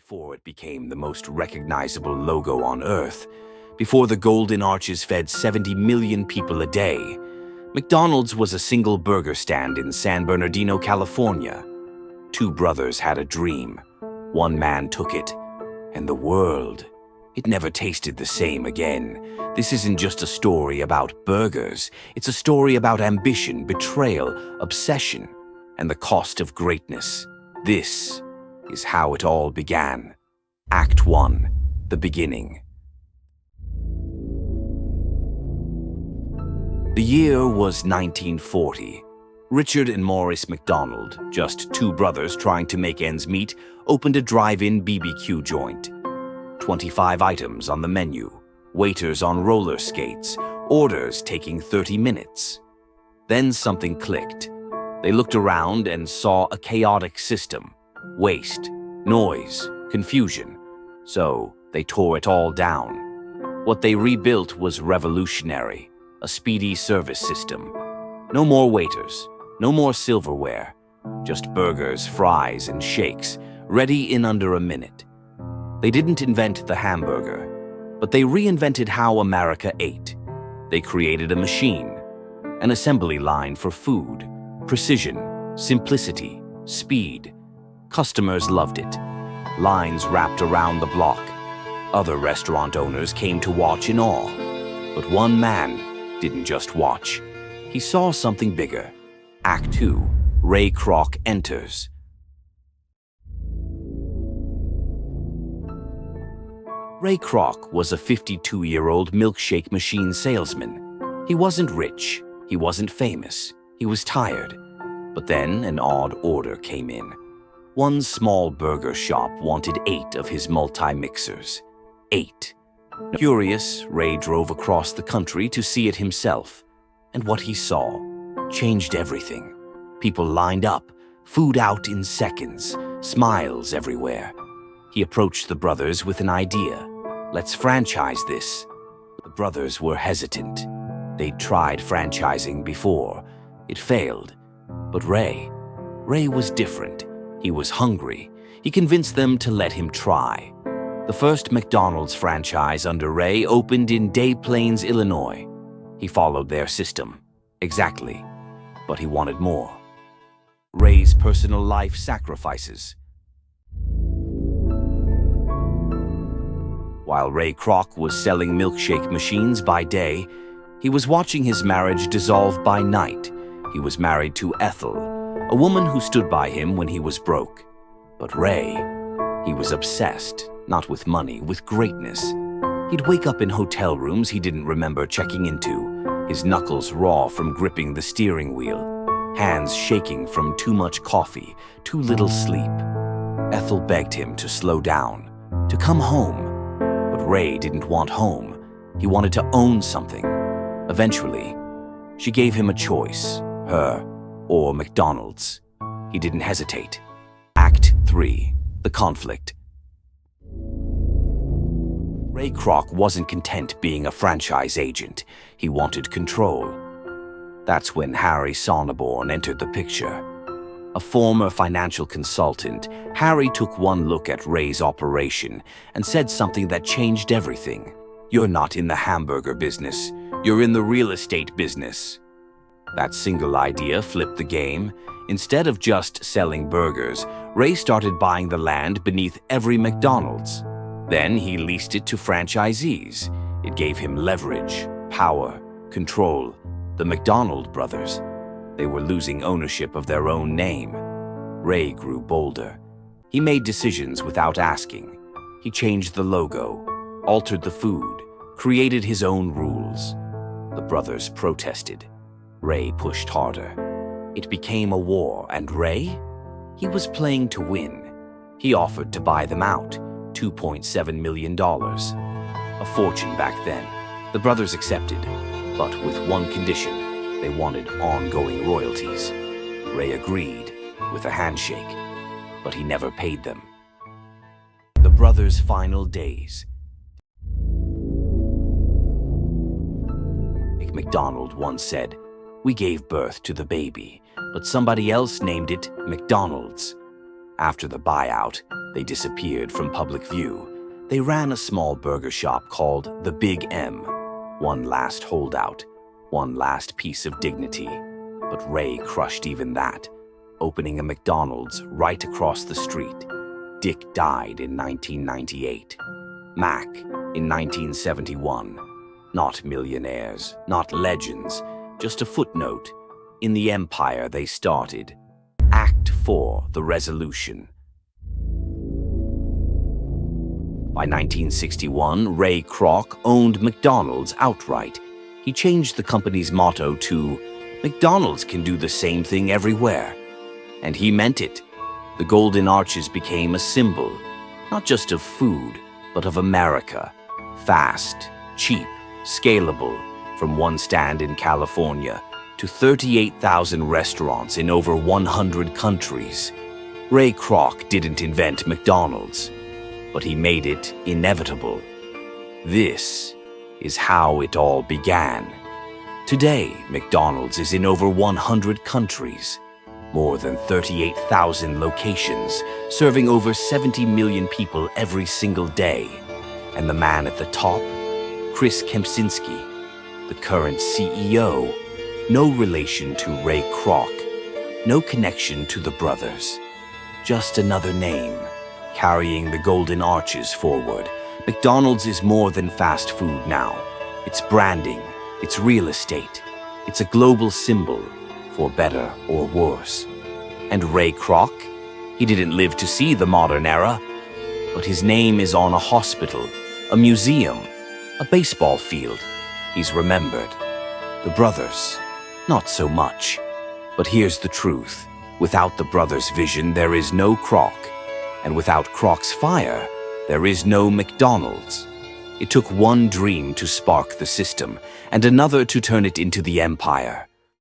Before it became the most recognizable logo on Earth, before the golden arches fed 70 million people a day, McDonald's was a single burger stand in San Bernardino, California. Two brothers had a dream. One man took it, and the world, it never tasted the same again. This isn't just a story about burgers. It's a story about ambition, betrayal, obsession, and the cost of greatness. This is how it all began. Act 1, the beginning. The year was 1940. Richard and Maurice McDonald, just two brothers trying to make ends meet, opened a drive-in BBQ joint. 25 items on the menu, waiters on roller skates, orders taking 30 minutes. Then something clicked. They looked around and saw a chaotic system. Waste, noise, confusion. So they tore it all down. What they rebuilt was revolutionary, a speedy service system. No more waiters, no more silverware, just burgers, fries, and shakes, ready in under a minute. They didn't invent the hamburger, but they reinvented how America ate. They created a machine, an assembly line for food, precision, simplicity, speed. Customers loved it. Lines wrapped around the block. Other restaurant owners came to watch in awe. But one man didn't just watch. He saw something bigger. Act 2, Ray Kroc enters. Ray Kroc was a 52-year-old milkshake machine salesman. He wasn't rich. He wasn't famous. He was tired. But then an odd order came in. One small burger shop wanted 8 of his multi-mixers. 8. Curious, Ray drove across the country to see it himself. And what he saw changed everything. People lined up, food out in seconds, smiles everywhere. He approached the brothers with an idea. Let's franchise this. The brothers were hesitant. They'd tried franchising before. It failed. But Ray was different. He was hungry. He convinced them to let him try. The first McDonald's franchise under Ray opened in Des Plaines, Illinois. He followed their system. Exactly. But he wanted more. Ray's personal life sacrifices. While Ray Kroc was selling milkshake machines by day, he was watching his marriage dissolve by night. He was married to Ethel, a woman who stood by him when he was broke. But Ray, he was obsessed, not with money, with greatness. He'd wake up in hotel rooms he didn't remember checking into, his knuckles raw from gripping the steering wheel, hands shaking from too much coffee, too little sleep. Ethel begged him to slow down, to come home. But Ray didn't want home. He wanted to own something. Eventually, she gave him a choice, her or McDonald's. He didn't hesitate. Act 3, the conflict. Ray Kroc wasn't content being a franchise agent. He wanted control. That's when Harry Sonneborn entered the picture. A former financial consultant, Harry took one look at Ray's operation and said something that changed everything. You're not in the hamburger business. You're in the real estate business. That single idea flipped the game. Instead of just selling burgers, Ray started buying the land beneath every McDonald's. Then he leased it to franchisees. It gave him leverage, power, control. The McDonald brothers, they were losing ownership of their own name. Ray grew bolder. He made decisions without asking. He changed the logo, altered the food, created his own rules. The brothers protested. Ray pushed harder. It became a war, and Ray? He was playing to win. He offered to buy them out, $2.7 million. A fortune back then. The brothers accepted, but with one condition. They wanted ongoing royalties. Ray agreed, with a handshake, but he never paid them. The brothers' final days. McDonald once said, "We gave birth to the baby, but somebody else named it McDonald's." After the buyout, they disappeared from public view. They ran a small burger shop called the Big M. One last holdout, one last piece of dignity. But Ray crushed even that, opening a McDonald's right across the street. Dick died in 1998. Mac in 1971. Not millionaires, not legends, just a footnote in the empire they started. Act 4, the resolution. By 1961, Ray Kroc owned McDonald's outright. He changed the company's motto to, "McDonald's can do the same thing everywhere." And he meant it. The Golden Arches became a symbol, not just of food, but of America. Fast, cheap, scalable, from one stand in California to 38,000 restaurants in over 100 countries. Ray Kroc didn't invent McDonald's, but he made it inevitable. This is how it all began. Today, McDonald's is in over 100 countries, more than 38,000 locations, serving over 70 million people every single day. And the man at the top, Chris Kempczynski, the current CEO, no relation to Ray Kroc, no connection to the brothers, just another name, carrying the Golden Arches forward. McDonald's is more than fast food now. It's branding, it's real estate, it's a global symbol, for better or worse. And Ray Kroc? He didn't live to see the modern era, but his name is on a hospital, a museum, a baseball field. He's remembered. The brothers, not so much. But here's the truth. Without the brothers' vision, there is no Kroc. And without Kroc's fire, there is no McDonald's. It took one dream to spark the system, and another to turn it into the empire.